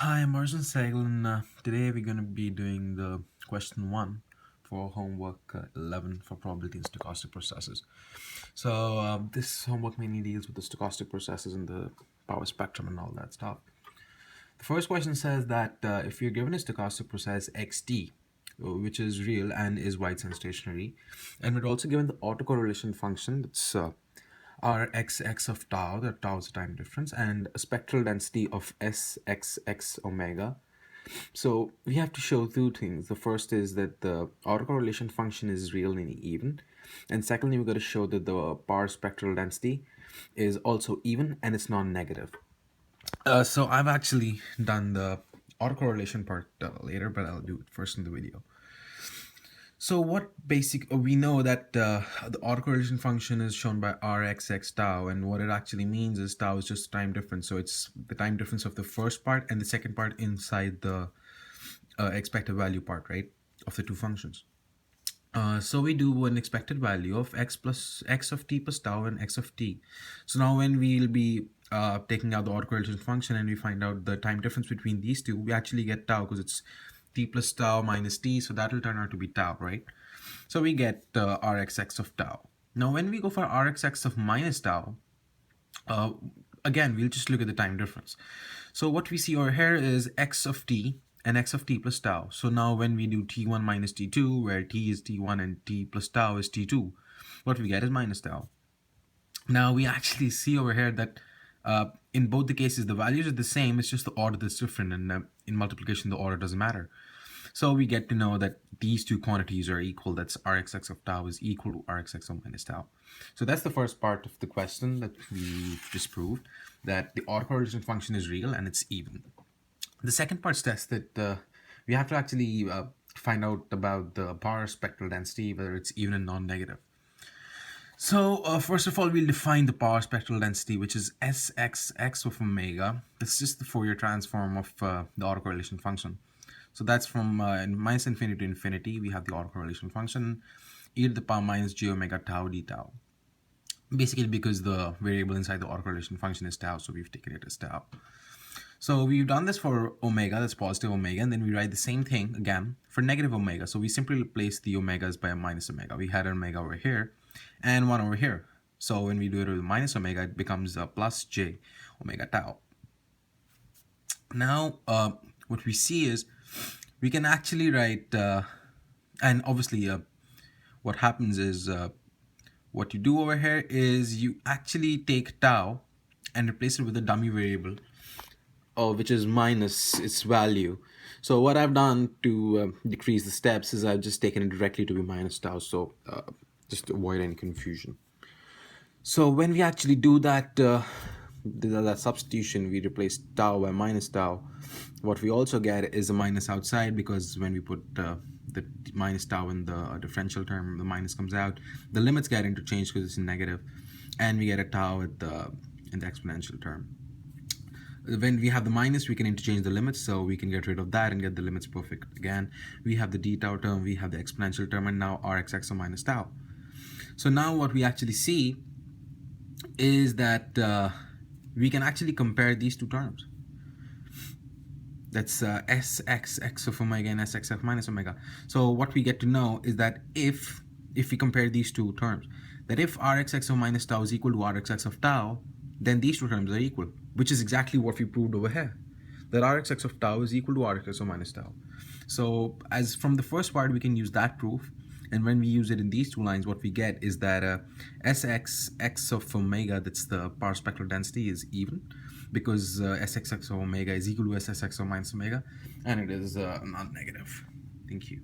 Hi, I'm Arjun Sehgal, and today we're going to be doing the question 1 for homework 11 for probability and stochastic processes. So this homework mainly deals with the stochastic processes and the power spectrum and all that stuff. The first question says that if you're given a stochastic process xt, which is real and is White and stationary, and we're also given the autocorrelation function that's Rxx of tau, that tau is the time difference, and a spectral density of Sxx omega. So we have to show two things. The first is that the autocorrelation function is real and even. And secondly, we've got to show that the power spectral density is also even and it's non-negative. So I've actually done the autocorrelation part later, but I'll do it first in the video. So we know that the autocorrelation function is shown by Rxx tau, and what it actually means is tau is just time difference. So it's the time difference of the first part and the second part inside the expected value part, right, of the two functions. So we do an expected value of x of t plus tau and x of t. So now when we'll be taking out the autocorrelation function and we find out the time difference between these two, we actually get tau because it's t plus tau minus t, so that will turn out to be tau, right? So we get Rxx of tau. Now when we go for Rxx of minus tau, again, we'll just look at the time difference. So what we see over here is x of t and x of t plus tau. So now when we do t1 minus t2, where t is t1 and t plus tau is t2, what we get is minus tau. Now we actually see over here that in both the cases, the values are the same, it's just the order that's different, and in multiplication, the order doesn't matter. So we get to know that these two quantities are equal. That's Rxx of tau is equal to Rxx of minus tau. So that's the first part of the question that we just proved, that the autocorrelation function is real and it's even. The second part says that we have to actually find out about the power spectral density, whether it's even and non-negative. So first of all, we'll define the power spectral density, which is Sxx of omega. This is just the Fourier transform of the autocorrelation function. So that's from minus infinity to infinity. We have the autocorrelation function e to the power minus j omega tau d tau. Basically because the variable inside the autocorrelation function is tau, so we've taken it as tau. So we've done this for omega, that's positive omega, and then we write the same thing again for negative omega. So we simply replace the omegas by a minus omega. We had an omega over here and one over here. So when we do it with minus omega, it becomes plus j omega tau. Now, what we see is we can actually write, and obviously what happens is what you do over here is you actually take tau and replace it with a dummy variable, which is minus its value. So what I've done to decrease the steps is I've just taken it directly to be minus tau, so just to avoid any confusion. So when we actually do that, that substitution, we replace tau by minus tau. What we also get is a minus outside, because when we put the minus tau in the differential term, the minus comes out. The limits get interchanged because it's negative, and we get a tau in the exponential term. When we have the minus, we can interchange the limits, so we can get rid of that and get the limits perfect again. We have the d tau term, we have the exponential term, and now Rxx minus tau. So now what we actually see is that we can actually compare these two terms. That's Sxx of omega and Sxx of minus omega. So what we get to know is that if we compare these two terms, that if Rxx of minus tau is equal to Rxx of tau, then these two terms are equal, which is exactly what we proved over here, that Rxx of tau is equal to Rxx of minus tau. So as from the first part, we can use that proof. And when we use it in these two lines, what we get is that Sxx of omega, that's the power spectral density, is even, because Sxx of omega is equal to Sxx of minus omega, and it is non-negative. Thank you.